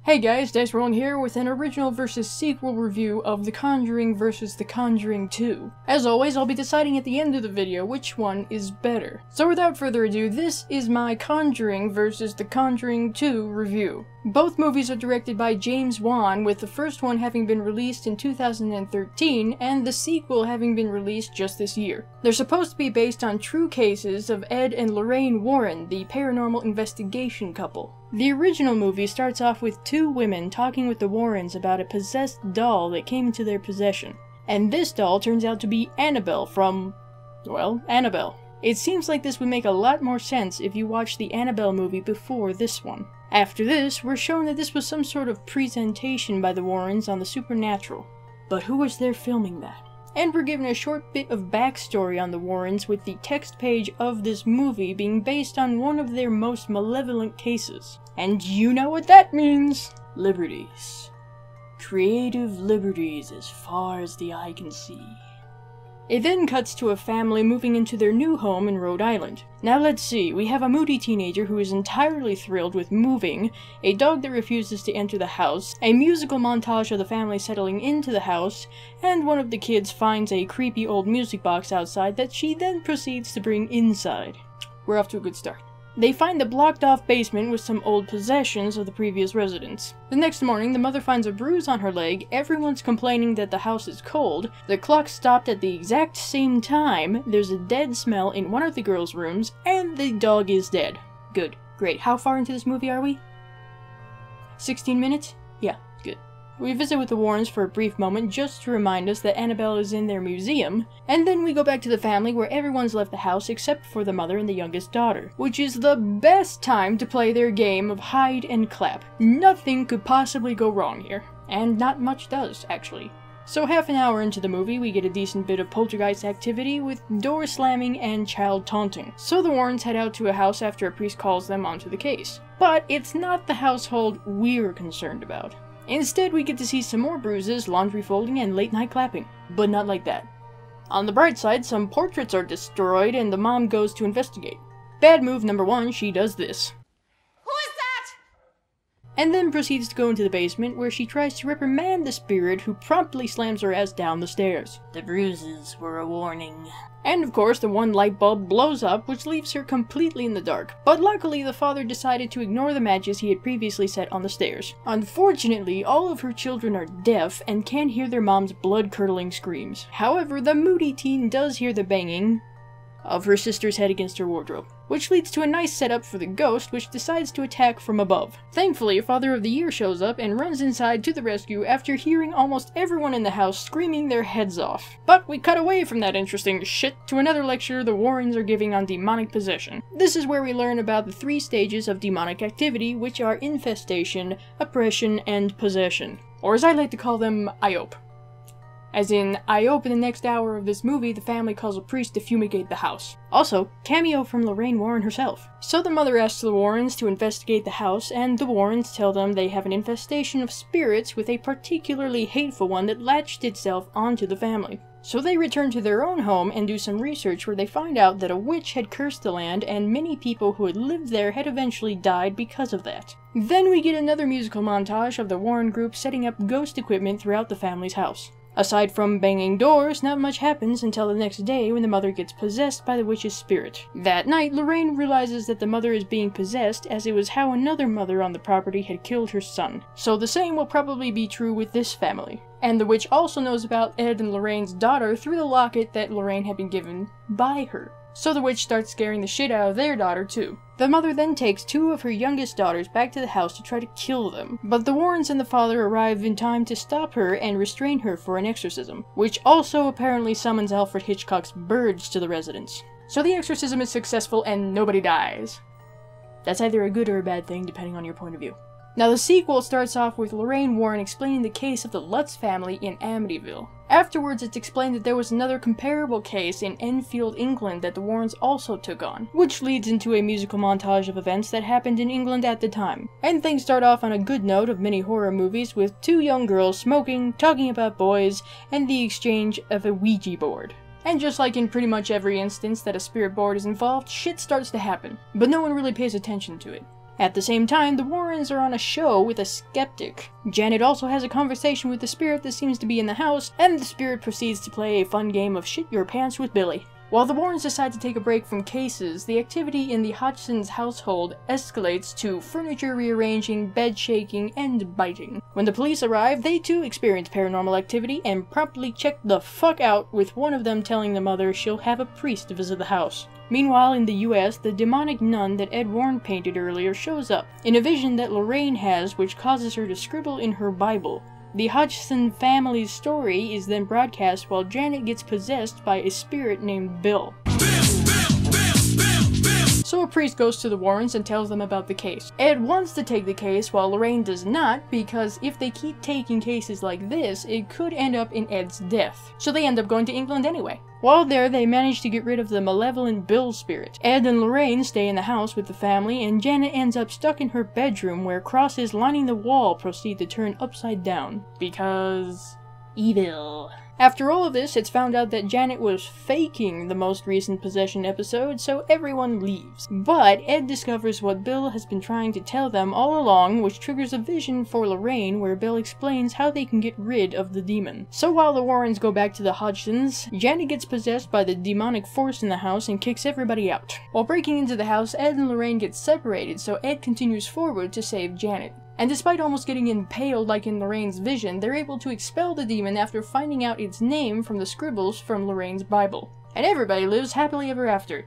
Hey guys, Dice Rolling here with an original versus sequel review of The Conjuring versus The Conjuring 2. As always, I'll be deciding at the end of the video which one is better. So without further ado, this is my Conjuring versus The Conjuring 2 review. Both movies are directed by James Wan, with the first one having been released in 2013 and the sequel having been released just this year. They're supposed to be based on true cases of Ed and Lorraine Warren, the paranormal investigation couple. The original movie starts off with two women talking with the Warrens about a possessed doll that came into their possession. And this doll turns out to be Annabelle from, well, Annabelle. It seems like this would make a lot more sense if you watched the Annabelle movie before this one. After this, we're shown that this was some sort of presentation by the Warrens on the supernatural. But who was there filming that? And we're given a short bit of backstory on the Warrens, with the text page of this movie being based on one of their most malevolent cases. And you know what that means! Liberties. Creative liberties as far as the eye can see. It then cuts to a family moving into their new home in Rhode Island. Now let's see, we have a moody teenager who is entirely thrilled with moving, a dog that refuses to enter the house, a musical montage of the family settling into the house, and one of the kids finds a creepy old music box outside that she then proceeds to bring inside. We're off to a good start. They find the blocked-off basement with some old possessions of the previous residents. The next morning, the mother finds a bruise on her leg, everyone's complaining that the house is cold, the clock stopped at the exact same time, there's a dead smell in one of the girls' rooms, and the dog is dead. Good. Great. How far into this movie are we? 16 minutes? Yeah, good. We visit with the Warrens for a brief moment just to remind us that Annabelle is in their museum, and then we go back to the family where everyone's left the house except for the mother and the youngest daughter, which is the best time to play their game of hide and clap. Nothing could possibly go wrong here, and not much does, actually. So half an hour into the movie, we get a decent bit of poltergeist activity with door slamming and child taunting. So the Warrens head out to a house after a priest calls them onto the case. But it's not the household we're concerned about. Instead, we get to see some more bruises, laundry folding, and late-night clapping. But not like that. On the bright side, some portraits are destroyed, and the mom goes to investigate. Bad move number one, she does this. Who is that? And then proceeds to go into the basement, where she tries to reprimand the spirit, who promptly slams her ass down the stairs. The bruises were a warning. And of course, the one light bulb blows up, which leaves her completely in the dark. But luckily, the father decided to ignore the matches he had previously set on the stairs. Unfortunately, all of her children are deaf and can't hear their mom's blood-curdling screams. However, the moody teen does hear the banging of her sister's head against her wardrobe, which leads to a nice setup for the ghost, which decides to attack from above. Thankfully, Father of the Year shows up and runs inside to the rescue after hearing almost everyone in the house screaming their heads off. But we cut away from that interesting shit to another lecture the Warrens are giving on demonic possession. This is where we learn about the 3 stages of demonic activity, which are infestation, oppression, and possession. Or as I like to call them, IOP. As in, I hope in the next hour of this movie, the family calls a priest to fumigate the house. Also, cameo from Lorraine Warren herself. So the mother asks the Warrens to investigate the house, and the Warrens tell them they have an infestation of spirits with a particularly hateful one that latched itself onto the family. So they return to their own home and do some research where they find out that a witch had cursed the land and many people who had lived there had eventually died because of that. Then we get another musical montage of the Warren group setting up ghost equipment throughout the family's house. Aside from banging doors, not much happens until the next day when the mother gets possessed by the witch's spirit. That night, Lorraine realizes that the mother is being possessed, as it was how another mother on the property had killed her son. So the same will probably be true with this family. And the witch also knows about Ed and Lorraine's daughter through the locket that Lorraine had been given by her. So the witch starts scaring the shit out of their daughter too. The mother then takes 2 of her youngest daughters back to the house to try to kill them, but the Warrens and the father arrive in time to stop her and restrain her for an exorcism, which also apparently summons Alfred Hitchcock's birds to the residence. So the exorcism is successful and nobody dies. That's either a good or a bad thing, depending on your point of view. Now the sequel starts off with Lorraine Warren explaining the case of the Lutz family in Amityville. Afterwards, it's explained that there was another comparable case in Enfield, England that the Warrens also took on, which leads into a musical montage of events that happened in England at the time. And things start off on a good note of many horror movies with 2 young girls smoking, talking about boys, and the exchange of a Ouija board. And just like in pretty much every instance that a spirit board is involved, shit starts to happen, but no one really pays attention to it. At the same time, the Warrens are on a show with a skeptic. Janet also has a conversation with the spirit that seems to be in the house, and the spirit proceeds to play a fun game of shit your pants with Billy. While the Warrens decide to take a break from cases, the activity in the Hodgsons household escalates to furniture rearranging, bed shaking, and biting. When the police arrive, they too experience paranormal activity and promptly check the fuck out, with one of them telling the mother she'll have a priest visit the house. Meanwhile, in the US, the demonic nun that Ed Warren painted earlier shows up, in a vision that Lorraine has, which causes her to scribble in her Bible. The Hodgson family's story is then broadcast while Janet gets possessed by a spirit named Bill. So a priest goes to the Warrens and tells them about the case. Ed wants to take the case while Lorraine does not, because if they keep taking cases like this, it could end up in Ed's death. So they end up going to England anyway. While there, they manage to get rid of the malevolent Bill spirit. Ed and Lorraine stay in the house with the family, and Janet ends up stuck in her bedroom where crosses lining the wall proceed to turn upside down. Because... evil. After all of this, it's found out that Janet was faking the most recent possession episode, so everyone leaves. But Ed discovers what Bill has been trying to tell them all along, which triggers a vision for Lorraine where Bill explains how they can get rid of the demon. So while the Warrens go back to the Hodgsons, Janet gets possessed by the demonic force in the house and kicks everybody out. While breaking into the house, Ed and Lorraine get separated, so Ed continues forward to save Janet. And despite almost getting impaled like in Lorraine's vision, they're able to expel the demon after finding out its name from the scribbles from Lorraine's Bible. And everybody lives happily ever after.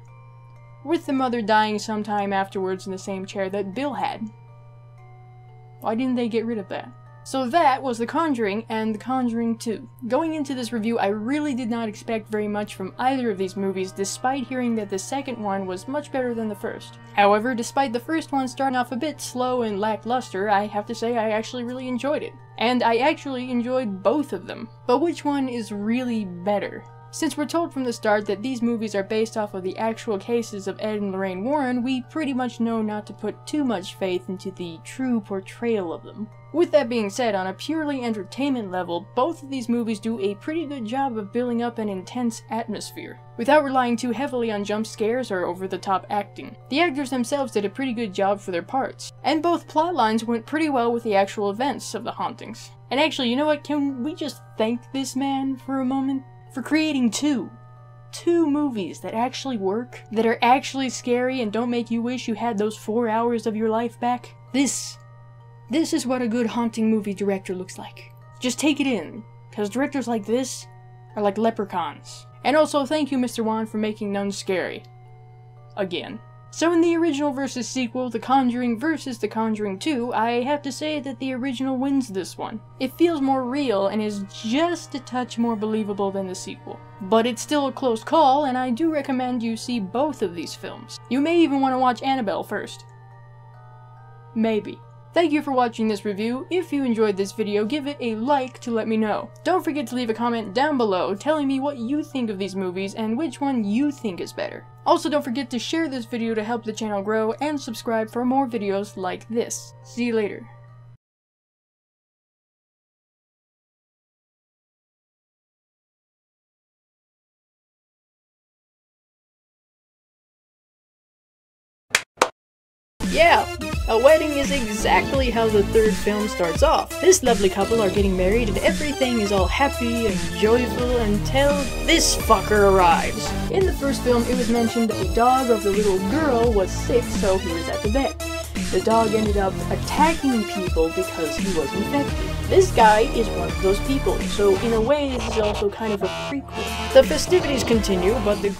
With the mother dying sometime afterwards in the same chair that Bill had. Why didn't they get rid of that? So that was The Conjuring and The Conjuring 2. Going into this review, I really did not expect very much from either of these movies, despite hearing that the second one was much better than the first. However, despite the first one starting off a bit slow and lackluster, I have to say I actually really enjoyed it. And I actually enjoyed both of them. But which one is really better? Since we're told from the start that these movies are based off of the actual cases of Ed and Lorraine Warren, we pretty much know not to put too much faith into the true portrayal of them. With that being said, on a purely entertainment level, both of these movies do a pretty good job of building up an intense atmosphere, without relying too heavily on jump scares or over-the-top acting. The actors themselves did a pretty good job for their parts, and both plotlines went pretty well with the actual events of the hauntings. And actually, you know what, can we just thank this man for a moment? For creating two movies that actually work, that are actually scary and don't make you wish you had those 4 hours of your life back. This is what a good haunting movie director looks like. Just take it in, because directors like this are like leprechauns. And also thank you, Mr. Wan, for making Nun scary. Again. So in the original versus sequel, The Conjuring versus The Conjuring 2, I have to say that the original wins this one. It feels more real and is just a touch more believable than the sequel. But it's still a close call, and I do recommend you see both of these films. You may even want to watch Annabelle first. Maybe. Thank you for watching this review. If you enjoyed this video, give it a like to let me know. Don't forget to leave a comment down below telling me what you think of these movies and which one you think is better. Also, don't forget to share this video to help the channel grow and subscribe for more videos like this. See you later. Yeah, a wedding is exactly how the third film starts off. This lovely couple are getting married and everything is all happy and joyful until this fucker arrives. In the first film, it was mentioned that the dog of the little girl was sick, so he was at the vet. The dog ended up attacking people because he was infected. This guy is one of those people, so in a way this is also kind of a prequel. The festivities continue, but the